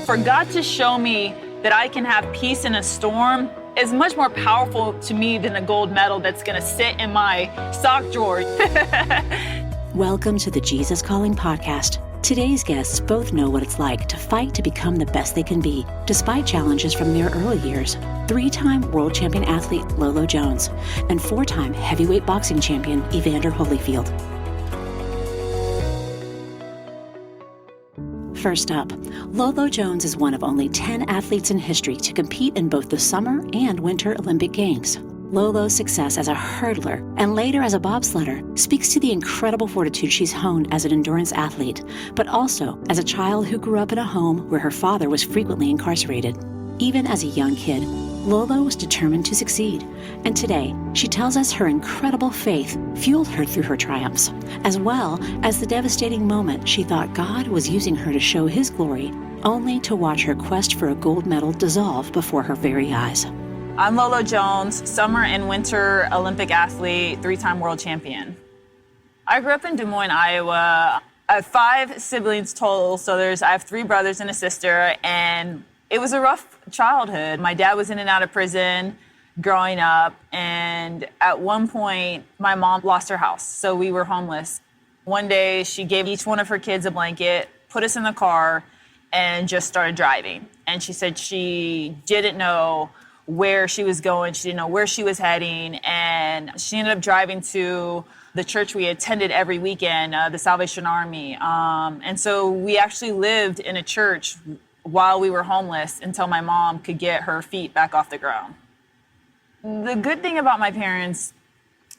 For God to show me that I can have peace in a storm is much more powerful to me than a gold medal that's gonna sit in my sock drawer. Welcome to the Jesus Calling Podcast. Today's guests both know what it's like to fight to become the best they can be, despite challenges from their early years. 3-time world champion athlete Lolo Jones and 4-time heavyweight boxing champion Evander Holyfield. First up, Lolo Jones is one of only 10 athletes in history to compete in both the Summer and Winter Olympic Games. Lolo's success as a hurdler and later as a bobsledder speaks to the incredible fortitude she's honed as an endurance athlete, but also as a child who grew up in a home where her father was frequently incarcerated. Even as a young kid, Lolo was determined to succeed, and today she tells us her incredible faith fueled her through her triumphs, as well as the devastating moment she thought God was using her to show His glory, only to watch her quest for a gold medal dissolve before her very eyes. I'm Lolo Jones, Summer and Winter Olympic athlete, 3-time world champion. I grew up in Des Moines, Iowa. I have 5 siblings total, so I have 3 brothers and a sister, and it was a rough childhood. My dad was in and out of prison growing up, and at one point, my mom lost her house, so we were homeless. One day, she gave each one of her kids a blanket, put us in the car, and just started driving. And she said she didn't know where she was going. She didn't know where she was heading. And she ended up driving to the church we attended every weekend, the Salvation Army. And so we actually lived in a church while we were homeless until my mom could get her feet back off the ground. The good thing about my parents,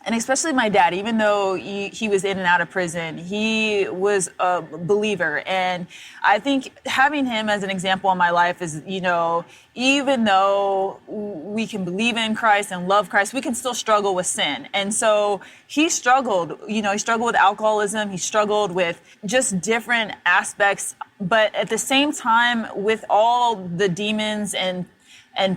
and especially my dad, even though he was in and out of prison, he was a believer. And I think having him as an example in my life is, even though we can believe in Christ and love Christ, we can still struggle with sin. And so he struggled, he struggled with alcoholism, he struggled with just different aspects. But at the same time, with all the demons and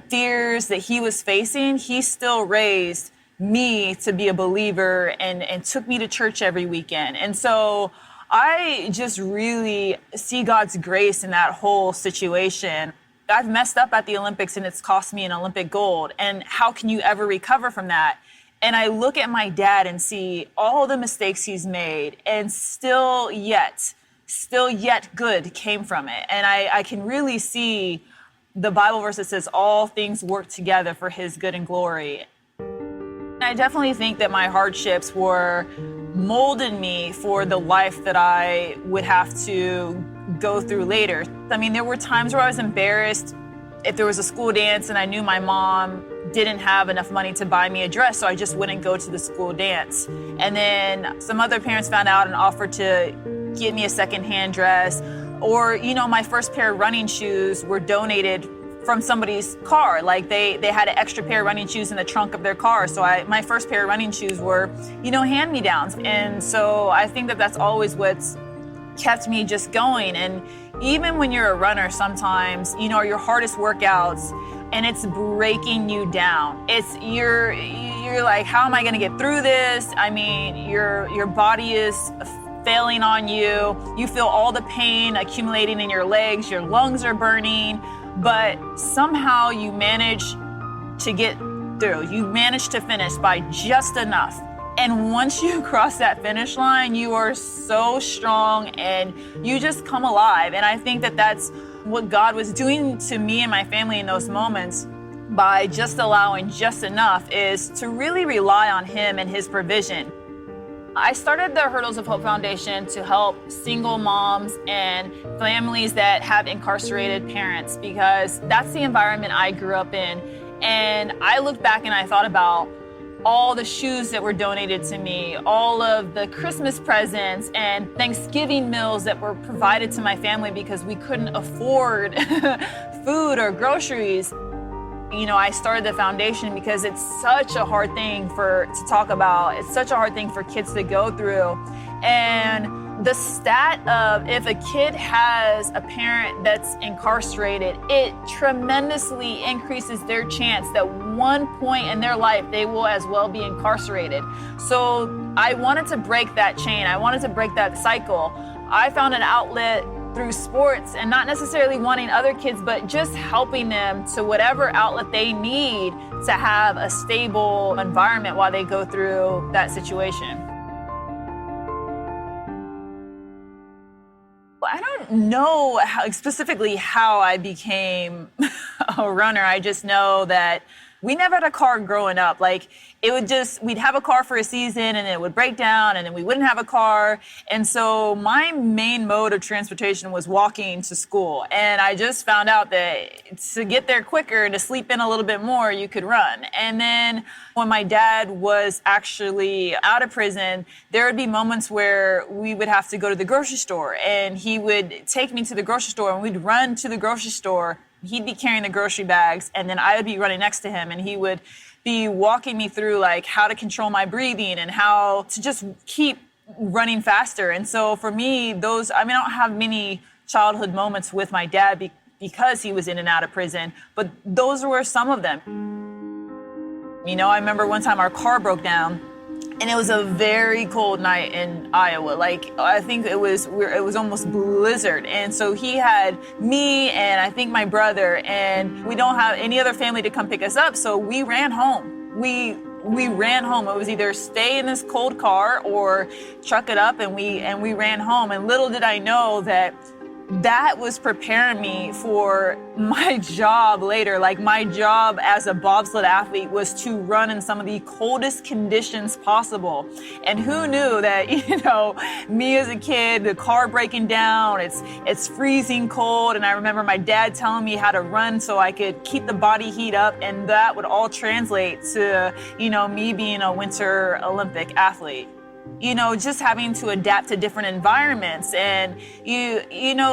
fears that he was facing, he still raised me to be a believer and took me to church every weekend. And so I just really see God's grace in that whole situation. I've messed up at the Olympics and it's cost me an Olympic gold. And how can you ever recover from that? And I look at my dad and see all the mistakes he's made, and still yet good came from it. And I can really see the Bible verse that says all things work together for His good and glory. I definitely think that my hardships were molding me for the life that I would have to go through later. I mean, there were times where I was embarrassed if there was a school dance and I knew my mom didn't have enough money to buy me a dress, so I just wouldn't go to the school dance. And then some other parents found out and offered to get me a secondhand dress. Or, my first pair of running shoes were donated from somebody's car. Like they had an extra pair of running shoes in the trunk of their car. So my first pair of running shoes were, hand-me-downs. And so I think that that's always what's kept me just going. And even when you're a runner, sometimes, your hardest workouts, and it's breaking you down. You're like, how am I gonna get through this? I mean, your body is failing on you. You feel all the pain accumulating in your legs, your lungs are burning, but somehow you manage to get through. You manage to finish by just enough. And once you cross that finish line, you are so strong and you just come alive. And I think that that's what God was doing to me and my family in those moments by just allowing just enough, is to really rely on Him and His provision. I started the Hurdles of Hope Foundation to help single moms and families that have incarcerated parents, because that's the environment I grew up in. And I looked back and I thought about all the shoes that were donated to me, all of the Christmas presents and Thanksgiving meals that were provided to my family because we couldn't afford food or groceries. I started the foundation because it's such a hard thing to talk about. It's such a hard thing for kids to go through. And the stat of if a kid has a parent that's incarcerated, it tremendously increases their chance that one point in their life they will as well be incarcerated. So I wanted to break that chain. I wanted to break that cycle. I found an outlet through sports, and not necessarily wanting other kids, but just helping them to whatever outlet they need to have a stable environment while they go through that situation. I don't know specifically how I became a runner. I just know that we never had a car growing up. Like, we'd have a car for a season and it would break down and then we wouldn't have a car. And so my main mode of transportation was walking to school. And I just found out that to get there quicker and to sleep in a little bit more, you could run. And then when my dad was actually out of prison, there would be moments where we would have to go to the grocery store, and he would take me to the grocery store and we'd run to the grocery store. He'd be carrying the grocery bags, and then I would be running next to him, and he would be walking me through like how to control my breathing and how to just keep running faster. And so for me, I don't have many childhood moments with my dad because he was in and out of prison, but those were some of them. I remember one time our car broke down, and it was a very cold night in Iowa. Like, I think it was almost blizzard. And so he had me and I think my brother, and we don't have any other family to come pick us up. So we ran home. We ran home. It was either stay in this cold car or truck it up, and we ran home. And little did I know that was preparing me for my job later. Like, my job as a bobsled athlete was to run in some of the coldest conditions possible. And who knew that, me as a kid, the car breaking down, it's freezing cold. And I remember my dad telling me how to run so I could keep the body heat up. And that would all translate to, me being a Winter Olympic athlete. Just having to adapt to different environments, and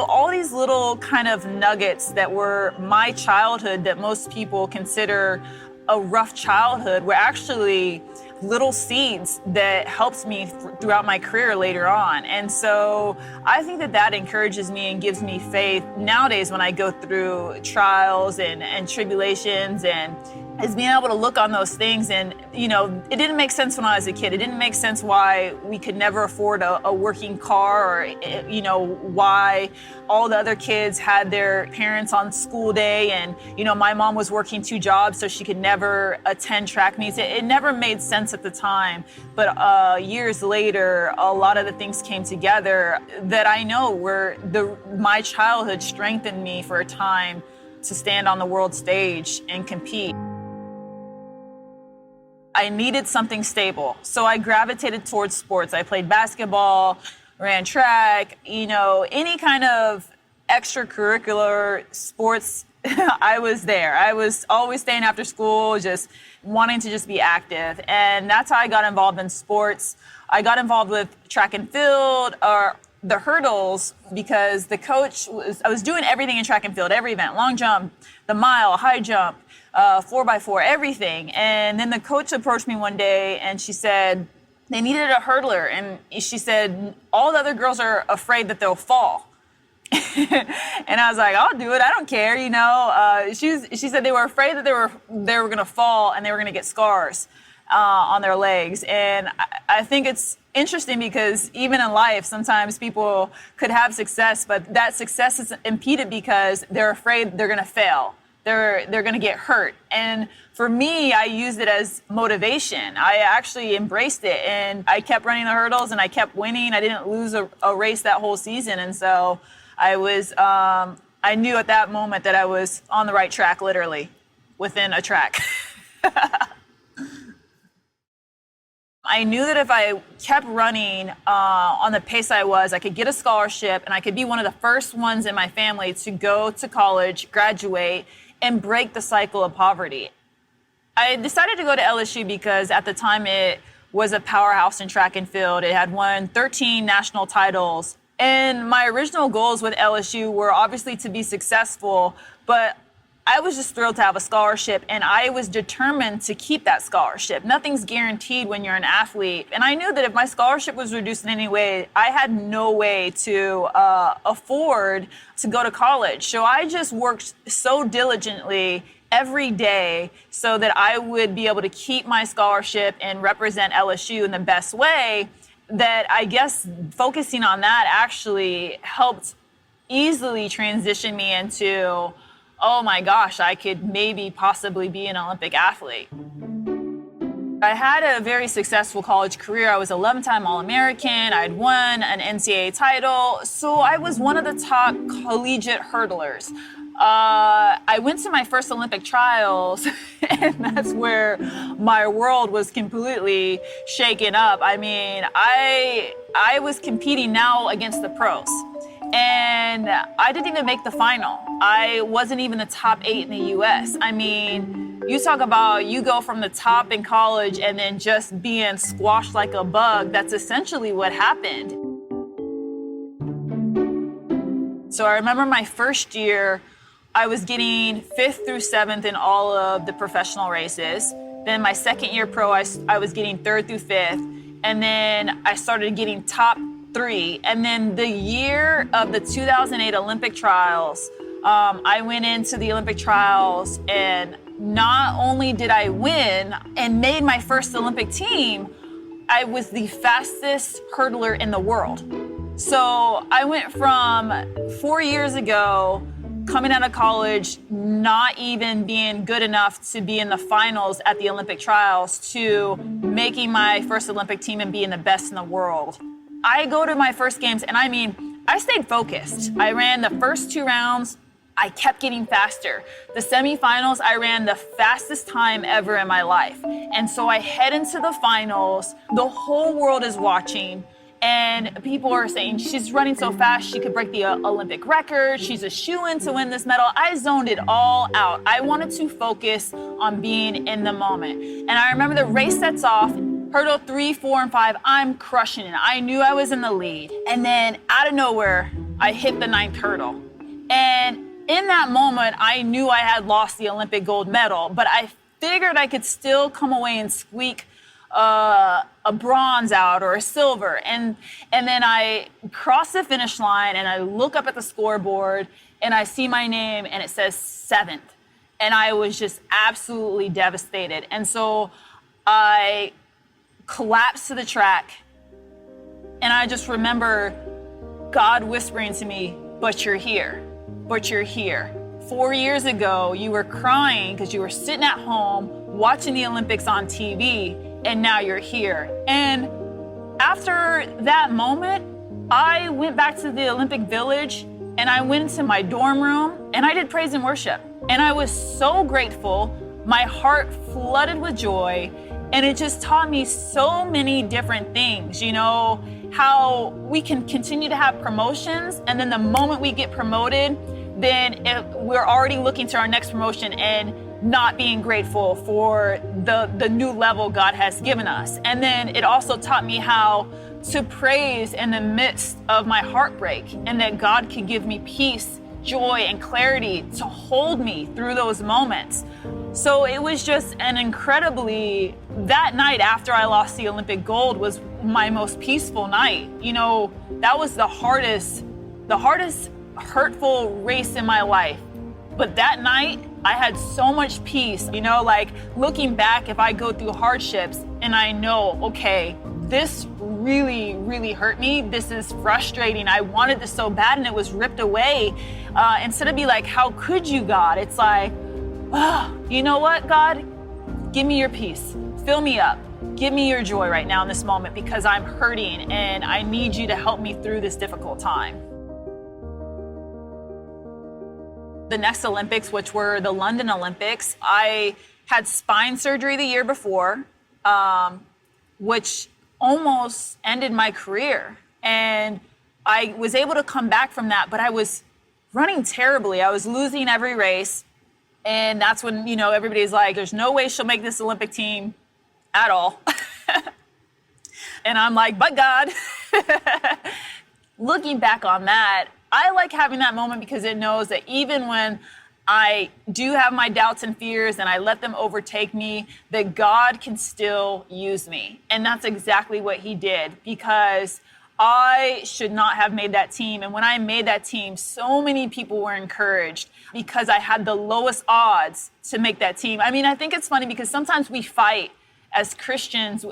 all these little kind of nuggets that were my childhood that most people consider a rough childhood were actually little seeds that helped me throughout my career later on. And so I think that encourages me and gives me faith nowadays when I go through trials and tribulations, and is being able to look on those things. And, it didn't make sense when I was a kid. It didn't make sense why we could never afford a working car, or, why all the other kids had their parents on school day. And, my mom was working 2 jobs, so she could never attend track meets. It never made sense at the time. But years later, a lot of the things came together that I know my childhood strengthened me for a time to stand on the world stage and compete. I needed something stable, so I gravitated towards sports. I played basketball, ran track, any kind of extracurricular sports, I was there. I was always staying after school, just wanting to just be active. And that's how I got involved in sports. I got involved with track and field, or the hurdles, because I was doing everything in track and field, every event, long jump, the mile, high jump, 4x4, everything. And then the coach approached me one day and she said, they needed a hurdler. And she said, all the other girls are afraid that they'll fall. And I was like, I'll do it. I don't care. She said they were afraid that they were going to fall and they were going to get scars on their legs. And I think it's interesting because even in life, sometimes people could have success, but that success is impeded because they're afraid they're going to fail. They're going to get hurt. And for me, I used it as motivation. I actually embraced it, and I kept running the hurdles and I kept winning. I didn't lose a race that whole season. And so I knew at that moment that I was on the right track, literally, within a track. I knew that if I kept running on the pace I could get a scholarship, and I could be one of the first ones in my family to go to college, graduate, and break the cycle of poverty. I decided to go to LSU because at the time it was a powerhouse in track and field. It had won 13 national titles. And my original goals with LSU were obviously to be successful, but I was just thrilled to have a scholarship, and I was determined to keep that scholarship. Nothing's guaranteed when you're an athlete. And I knew that if my scholarship was reduced in any way, I had no way to afford to go to college. So I just worked so diligently every day so that I would be able to keep my scholarship and represent LSU in the best way, that I guess focusing on that actually helped easily transitioned me into, oh my gosh, I could maybe possibly be an Olympic athlete. I had a very successful college career. I was 11-time All-American. I'd won an NCAA title. So I was one of the top collegiate hurdlers. I went to my first Olympic trials, and that's where my world was completely shaken up. I mean, I was competing now against the pros, and I didn't even make the final. I wasn't even the top 8 in the US. I mean, you talk about you go from the top in college and then just being squashed like a bug. That's essentially what happened. So I remember my first year, I was getting 5th through 7th in all of the professional races. Then my second year pro, I was getting 3rd through 5th. And then I started getting top 3. And then the year of the 2008 Olympic trials, I went into the Olympic trials, and not only did I win and made my first Olympic team, I was the fastest hurdler in the world. So I went from 4 years ago, coming out of college, not even being good enough to be in the finals at the Olympic trials, to making my first Olympic team and being the best in the world. I go to my first games, and I mean, I stayed focused. I ran the first 2 rounds. I kept getting faster. The semifinals, I ran the fastest time ever in my life. And so I head into the finals. The whole world is watching. And people are saying, she's running so fast, she could break the Olympic record. She's a shoo-in to win this medal. I zoned it all out. I wanted to focus on being in the moment. And I remember the race sets off, hurdle 3, 4, and 5, I'm crushing it. I knew I was in the lead. And then out of nowhere, I hit the 9th hurdle. And in that moment, I knew I had lost the Olympic gold medal, but I figured I could still come away and squeak a bronze out or a silver. And then I cross the finish line, and I look up at the scoreboard, and I see my name, and it says 7th. And I was just absolutely devastated. And so I collapsed to the track, and I just remember God whispering to me, but you're here. But you're here. 4 years ago, you were crying because you were sitting at home watching the Olympics on TV, and now you're here. And after that moment, I went back to the Olympic Village, and I went into my dorm room, and I did praise and worship. And I was so grateful. My heart flooded with joy, and it just taught me so many different things, you know, how we can continue to have promotions, and then the moment we get promoted, then we're already looking to our next promotion and not being grateful for the new level God has given us. And then it also taught me how to praise in the midst of my heartbreak, and that God could give me peace, joy, and clarity to hold me through those moments. So it was just that night after I lost the Olympic gold was my most peaceful night. You know, that was the hardest hurtful race in my life. But that night, I had so much peace. You know, like looking back, if I go through hardships and I know, okay, this really, really hurt me. This is frustrating. I wanted this so bad, and it was ripped away. Instead of be like, how could you, God? It's like, oh, you know what, God? Give me your peace. Fill me up. Give me your joy right now in this moment, because I'm hurting and I need you to help me through this difficult time. The next Olympics, which were the London Olympics, I had spine surgery the year before, which almost ended my career. And I was able to come back from that, but I was running terribly. I was losing every race. And that's when, you know, everybody's like, there's no way she'll make this Olympic team at all. And I'm like, but God. Looking back on that, I like having that moment, because it knows that even when I do have my doubts and fears and I let them overtake me, that God can still use me. And that's exactly what he did, because I should not have made that team. And when I made that team, so many people were encouraged because I had the lowest odds to make that team. I mean, I think it's funny because sometimes we fight as Christians,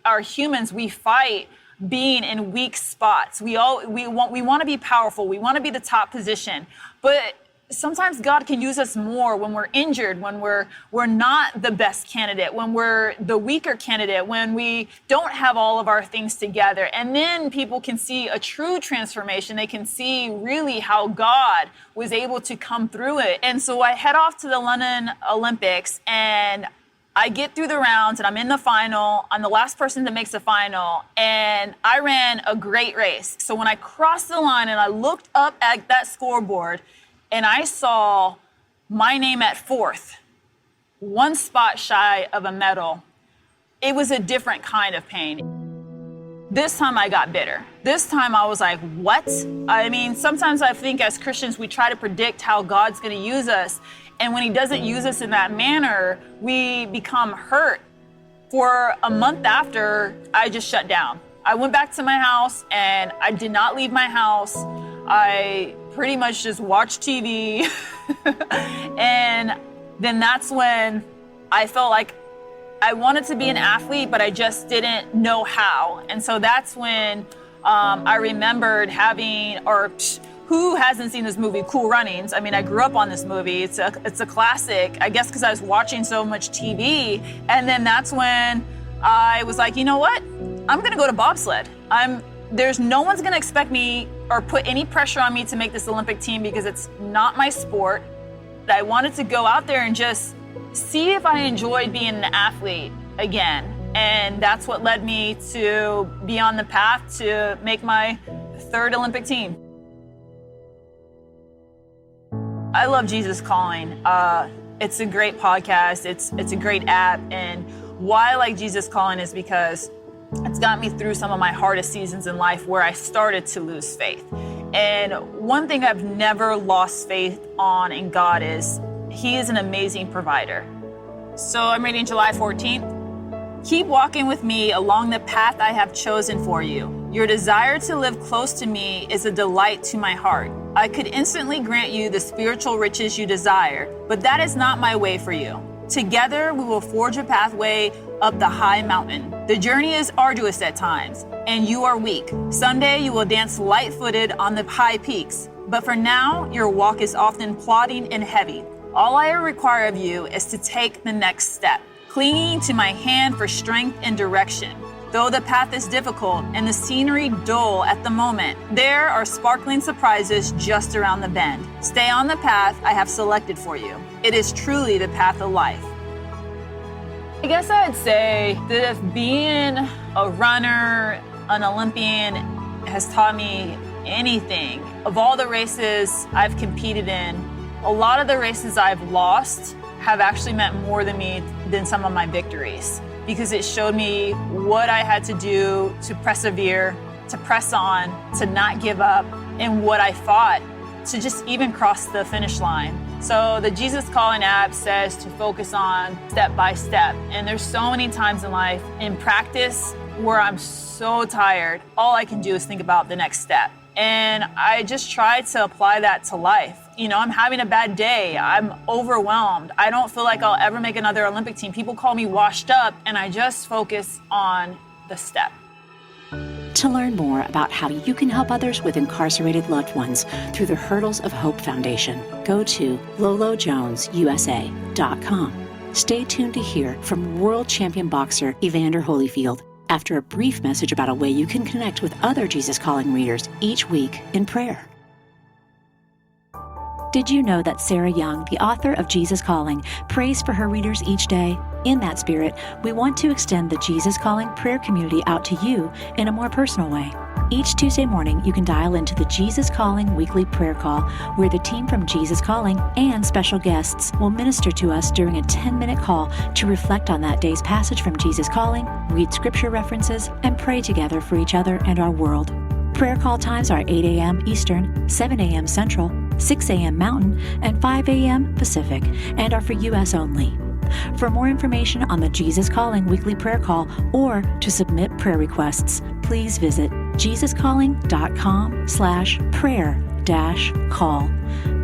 our humans, we fight being in weak spots. We want to be powerful. We want to be the top position. But sometimes God can use us more when we're injured, when we're not the best candidate, when we're the weaker candidate, when we don't have all of our things together. And then people can see a true transformation. They can see really how God was able to come through it. And so I head off to the London Olympics, and I get through the rounds, and I'm in the final. I'm the last person that makes the final, and I ran a great race. So when I crossed the line and I looked up at that scoreboard, and I saw my name at 4th, one spot shy of a medal, it was a different kind of pain. This time I got bitter. This time I was like, what? I mean, sometimes I think as Christians, we try to predict how God's going to use us. And when he doesn't use us in that manner, we become hurt. For a month after, I just shut down. I went back to my house and I did not leave my house. I pretty much just watched TV. And then that's when I felt like I wanted to be an athlete, but I just didn't know how. And so that's when I remembered who hasn't seen this movie, Cool Runnings? I mean, I grew up on this movie. It's a classic, I guess because I was watching so much TV. And then that's when I was like, you know what? I'm gonna go to bobsled. There's no one's gonna expect me or put any pressure on me to make this Olympic team because it's not my sport. I wanted to go out there and just see if I enjoyed being an athlete again. And that's what led me to be on the path to make my 3rd Olympic team. I love Jesus Calling. It's a great podcast. It's a great app. And why I like Jesus Calling is because it's got me through some of my hardest seasons in life where I started to lose faith. And one thing I've never lost faith on in God is he is an amazing provider. So I'm reading July 14th. Keep walking with me along the path I have chosen for you. Your desire to live close to me is a delight to my heart. I could instantly grant you the spiritual riches you desire, but that is not my way for you. Together, we will forge a pathway up the high mountain. The journey is arduous at times, and you are weak. Someday you will dance light-footed on the high peaks, but for now, your walk is often plodding and heavy. All I require of you is to take the next step, clinging to my hand for strength and direction. Though the path is difficult and the scenery dull at the moment, there are sparkling surprises just around the bend. Stay on the path I have selected for you. It is truly the path of life. I guess I'd say that if being a runner, an Olympian, has taught me anything, of all the races I've competed in, a lot of the races I've lost have actually meant more to me than some of my victories, because it showed me what I had to do to persevere, to press on, to not give up, and what I fought to just even cross the finish line. So the Jesus Calling app says to focus on step by step. And there's so many times in life, in practice, where I'm so tired, all I can do is think about the next step. And I just try to apply that to life. You know, I'm having a bad day. I'm overwhelmed. I don't feel like I'll ever make another Olympic team. People call me washed up, and I just focus on the step. To learn more about how you can help others with incarcerated loved ones through the Hurdles of Hope Foundation, go to lolojonesusa.com. Stay tuned to hear from world champion boxer Evander Holyfield after a brief message about a way you can connect with other Jesus Calling readers each week in prayer. Did you know that Sarah Young, the author of Jesus Calling, prays for her readers each day? In that spirit, we want to extend the Jesus Calling prayer community out to you in a more personal way. Each Tuesday morning, you can dial into the Jesus Calling weekly prayer call, where the team from Jesus Calling and special guests will minister to us during a 10-minute call to reflect on that day's passage from Jesus Calling, read scripture references, and pray together for each other and our world. Prayer call times are 8 a.m. Eastern, 7 a.m. Central, 6 a.m. Mountain, and 5 a.m. Pacific, and are for U.S. only. For more information on the Jesus Calling weekly prayer call or to submit prayer requests, please visit jesuscalling.com/prayer-call.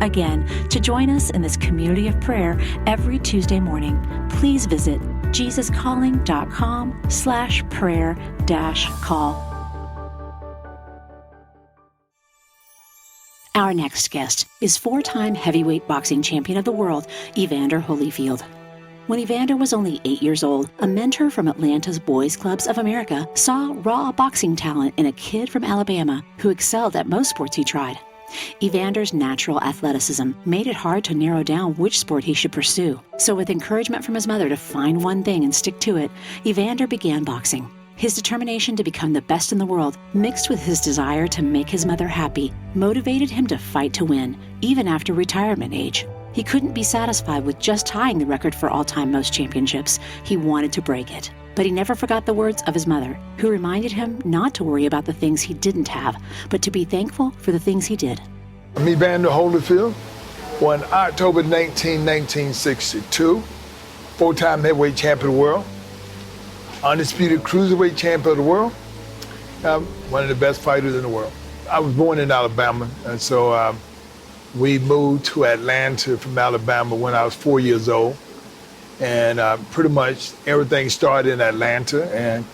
Again, to join us in this community of prayer every Tuesday morning, please visit jesuscalling.com/prayer-call. Our next guest is four-time heavyweight boxing champion of the world, Evander Holyfield. When Evander was only 8 years old, a mentor from Atlanta's Boys Clubs of America saw raw boxing talent in a kid from Alabama who excelled at most sports he tried. Evander's natural athleticism made it hard to narrow down which sport he should pursue. So with encouragement from his mother to find one thing and stick to it, Evander began boxing. His determination to become the best in the world, mixed with his desire to make his mother happy, motivated him to fight to win, even after retirement age. He couldn't be satisfied with just tying the record for all-time most championships. He wanted to break it. But he never forgot the words of his mother, who reminded him not to worry about the things he didn't have, but to be thankful for the things he did. I'm Evander Holyfield, born October 19, 1962, four-time heavyweight champion of the world, undisputed cruiserweight champion of the world. I'm one of the best fighters in the world. I was born in Alabama, and so we moved to Atlanta from Alabama when I was 4 years old. And pretty much everything started in Atlanta, and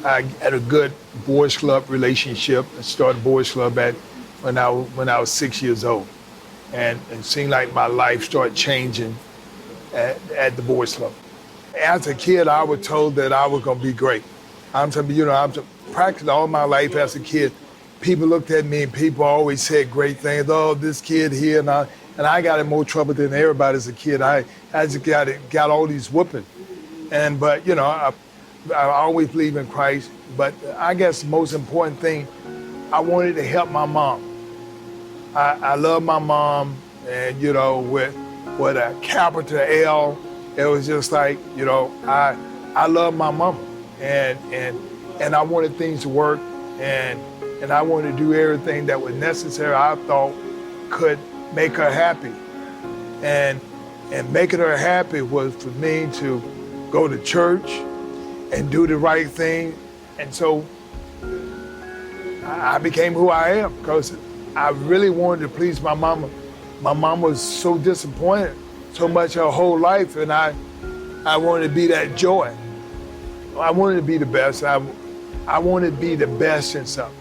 I had a good boys club relationship. I started boys club when I was 6 years old, and it seemed like my life started changing at the boys club. As a kid, I was told that I was going to be great. I'm telling you, I was practically all my life as a kid. People looked at me and people always said great things. Oh, this kid here, and I got in more trouble than everybody as a kid. I just got all these whooping. But I always believe in Christ. But I guess the most important thing, I wanted to help my mom. I love my mom, and with a capital L, it was just like, I love my mama, and I wanted things to work, and I wanted to do everything that was necessary, I thought could make her happy. And making her happy was for me to go to church and do the right thing. And so I became who I am because I really wanted to please my mama. My mom was so disappointed so much her whole life, and I wanted to be that joy. I wanted to be the best. I wanted to be the best in something.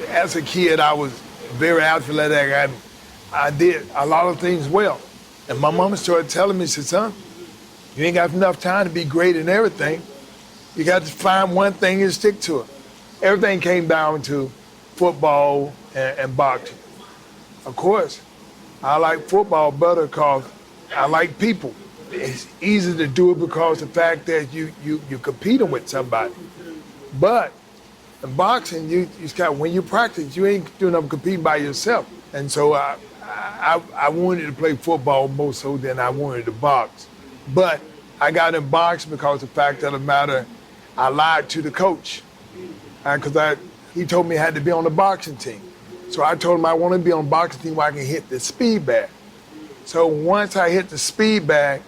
As a kid, I was very athletic. I did a lot of things well. And my mama started telling me, she said, son, you ain't got enough time to be great in everything. You got to find one thing and stick to it. Everything came down to football and boxing. Of course, I like football better because I like people. It's easy to do it because of the fact that you're competing with somebody. But in boxing, when you practice, you ain't doing nothing competing by yourself. And so I wanted to play football more so than I wanted to box. But I got in boxing because the fact of the matter, I lied to the coach. Because he told me I had to be on the boxing team. So I told him I want to be on the boxing team where I can hit the speed bag. So once I hit the speed bag,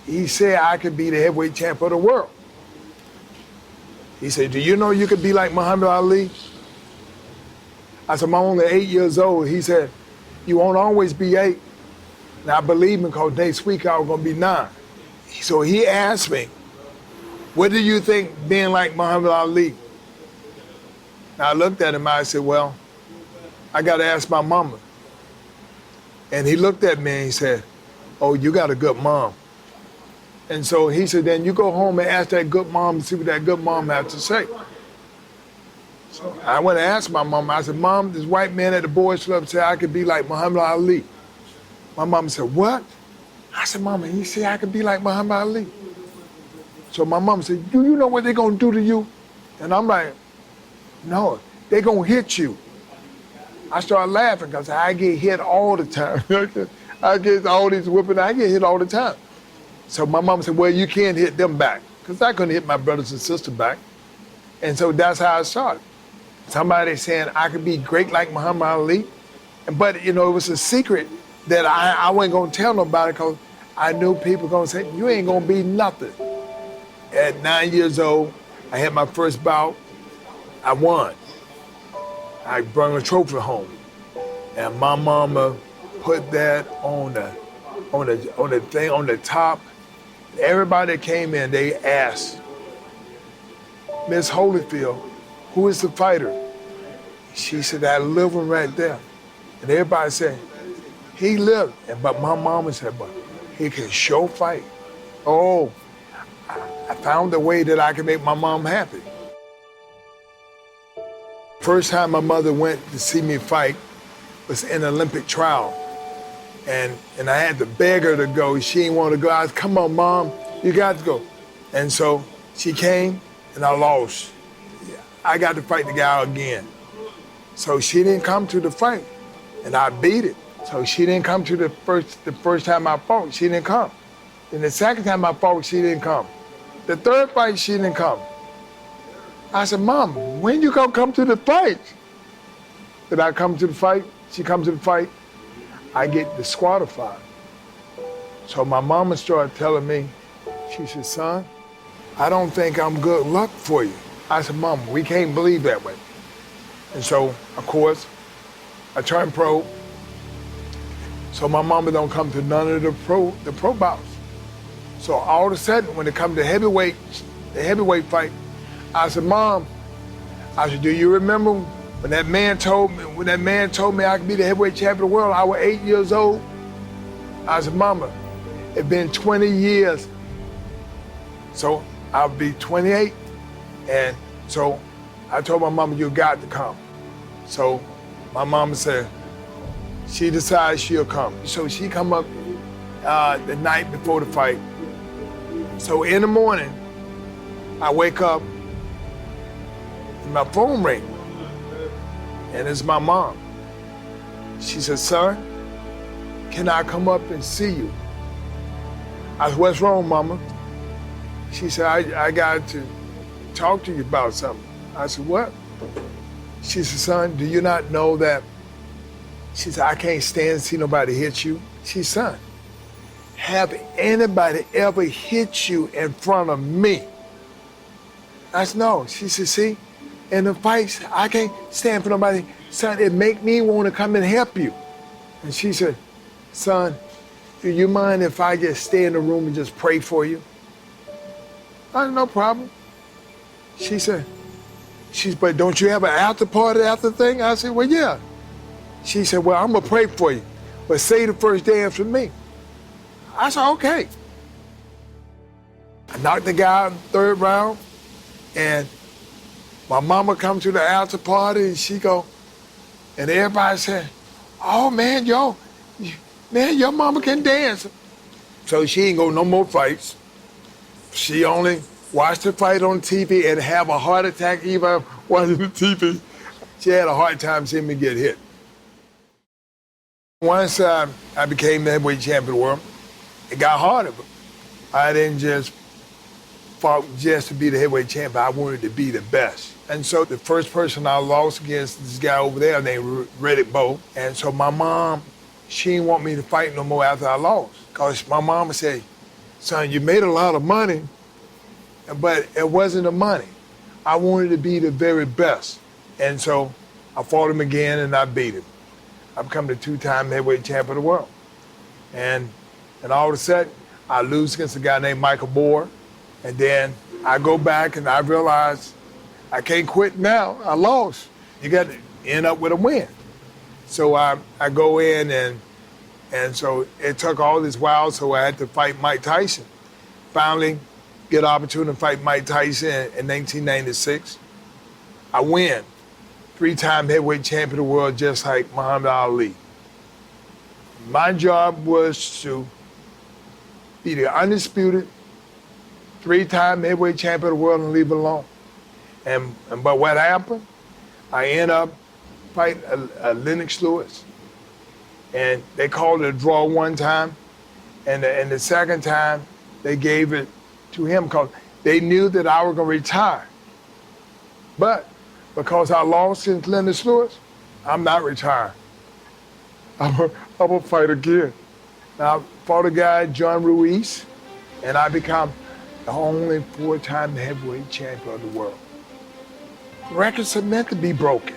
he said I could be the heavyweight champion of the world. He said, do you know you could be like Muhammad Ali? I said, I'm only 8 years old. He said, you won't always be 8. And I believe him because next week I was going to be 9. So he asked me, what do you think being like Muhammad Ali? And I looked at him and I said, well, I got to ask my mama. And he looked at me and he said, oh, you got a good mom. And so he said, then you go home and ask that good mom and see what that good mom had to say. So I went and asked my mom. I said, Mom, this white man at the boys club said I could be like Muhammad Ali. My mom said, what? I said, Mama, he said I could be like Muhammad Ali. So my mom said, do you know what they're going to do to you? And I'm like, no, they're going to hit you. I started laughing because I get hit all the time. I get all these whooping, I get hit all the time. So my mom said, well, you can't hit them back, because I couldn't hit my brothers and sisters back. And so that's how I started. Somebody saying I could be great like Muhammad Ali. But, it was a secret that I wasn't going to tell nobody because I knew people were going to say, you ain't going to be nothing. At 9 years old, I had my first bout. I won. I brought a trophy home. And my mama put that on the thing on the top. Everybody that came in, they asked, Miss Holyfield, who is the fighter? She said, that little one right there. And everybody said, he lived. But my mama said, but he can sure fight. Oh, I found a way that I can make my mom happy. First time my mother went to see me fight was in an Olympic trial. And I had to beg her to go. She didn't want to go. I said, come on, Mom, you got to go. And so she came, and I lost. I got to fight the guy again. So she didn't come to the fight, and I beat it. So she didn't come to the first time I fought, she didn't come. And the second time I fought, she didn't come. The third fight, she didn't come. I said, Mom, when you gonna come to the fight? Did I come to the fight? She comes to the fight, I get disqualified. So my mama started telling me, she said, son, I don't think I'm good luck for you. I said, Mom, we can't believe that way. And so, of course, I turned pro. So my mama don't come to none of the pro bouts. So all of a sudden, when it comes to the heavyweight fight, I said, Mom, I said, do you remember when that man told me I could be the heavyweight champion of the world? I was 8 years old. I said, Mama, it's been 20 years. So I'll be 28. And so I told my mama, you got to come. So my mama said, she decided she'll come. So she come up the night before the fight. So in the morning, I wake up and my phone rings. And it's my mom. She said, son, can I come up and see you? I said, what's wrong, Mama? She said, I got to talk to you about something. I said, what? She said, son, do you not know that? She said, I can't stand to see nobody hit you. She said, son, have anybody ever hit you in front of me? I said, no. She said, see, in the fights, I can't stand for nobody. Son, it make me want to come and help you. And she said, son, do you mind if I just stay in the room and just pray for you? I said, no problem. She said, but don't you have an after party after thing? I said, well, yeah. She said, well, I'm going to pray for you, but say the first dance for me. I said, okay. I knocked the guy out in the third round, and my mama come to the after party, and she go, and everybody said, oh, man, your mama can dance. So she ain't go no more fights. She only watched the fight on TV and have a heart attack even watching the TV. She had a hard time seeing me get hit. Once I became the heavyweight champion of the world, it got harder. I didn't just fought just to be the heavyweight champion. I wanted to be the best. And so the first person I lost against this guy over there named Reddick Bowe. And so my mom, she didn't want me to fight no more after I lost. Because my mama said, son, you made a lot of money, but it wasn't the money. I wanted to be the very best. And so I fought him again and I beat him. I become the two-time heavyweight champion of the world. And all of a sudden, I lose against a guy named Michael Moore. And then I go back and I realize I can't quit now. I lost. You got to end up with a win. So I go in and so it took all this while, so I had to fight Mike Tyson. Finally get an opportunity to fight Mike Tyson in 1996. I win. 3-time heavyweight champion of the world, just like Muhammad Ali. My job was to be the undisputed 3-time heavyweight champion of the world and leave it alone. But what happened? I end up fighting Lennox Lewis. And they called it a draw one time. And the second time, they gave it to him because they knew that I was going to retire. But because I lost against Lennox Lewis, I'm not retiring. I'm going to fight again. Now, I fought a guy, John Ruiz, and I become the only 4-time heavyweight champion of the world. Records are meant to be broken.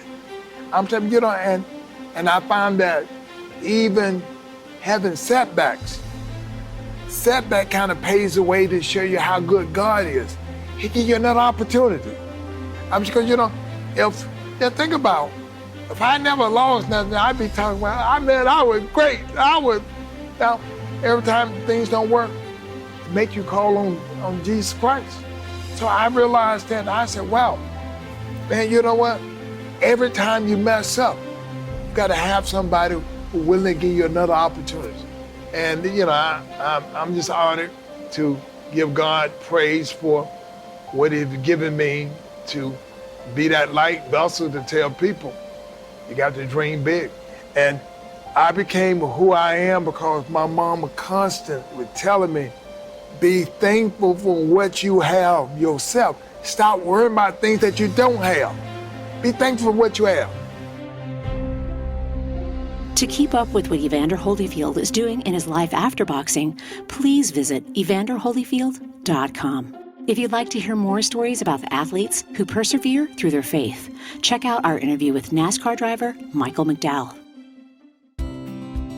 I'm telling you, and I found that even having setbacks kind of paves the way to show you how good God is. He gives you another opportunity. I'm just because, think about If I never lost nothing, I'd be talking about, I was great. Now, every time things don't work, it makes you call on Jesus Christ. So I realized that, and I said, wow, man, you know what? Every time you mess up, you got to have somebody who's willing to give you another opportunity. And, I'm just honored to give God praise for what He's given me to be that light vessel to tell people, you got to dream big. And I became who I am because my mama constantly telling me, be thankful for what you have yourself. Stop worrying about things that you don't have. Be thankful for what you have. To keep up with what Evander Holyfield is doing in his life after boxing, please visit evanderholyfield.com. If you'd like to hear more stories about the athletes who persevere through their faith, check out our interview with NASCAR driver Michael McDowell.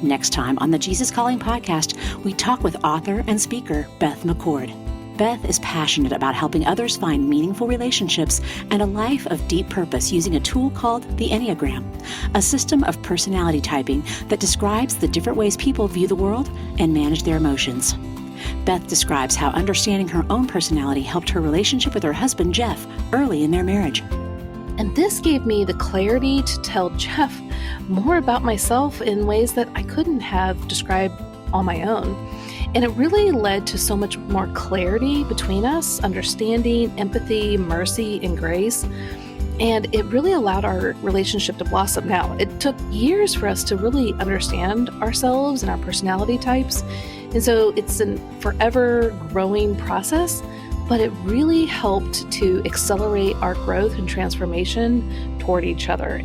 Next time on the Jesus Calling podcast, we talk with author and speaker Beth McCord. Beth is passionate about helping others find meaningful relationships and a life of deep purpose using a tool called the Enneagram, a system of personality typing that describes the different ways people view the world and manage their emotions. Beth describes how understanding her own personality helped her relationship with her husband, Jeff, early in their marriage. And this gave me the clarity to tell Jeff more about myself in ways that I couldn't have described on my own. And it really led to so much more clarity between us, understanding, empathy, mercy, and grace. And it really allowed our relationship to blossom. Now, it took years for us to really understand ourselves and our personality types. And so it's a forever growing process, but it really helped to accelerate our growth and transformation toward each other.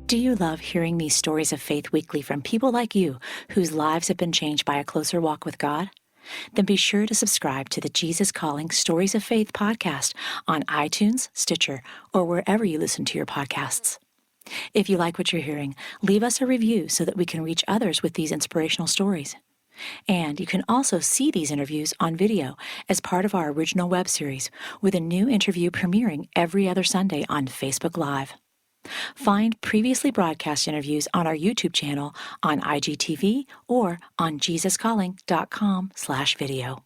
Do you love hearing these stories of faith weekly from people like you whose lives have been changed by a closer walk with God? Then be sure to subscribe to the Jesus Calling Stories of Faith podcast on iTunes, Stitcher, or wherever you listen to your podcasts. If you like what you're hearing, leave us a review so that we can reach others with these inspirational stories. And you can also see these interviews on video as part of our original web series, with a new interview premiering every other Sunday on Facebook Live. Find previously broadcast interviews on our YouTube channel, on IGTV, or on JesusCalling.com/video.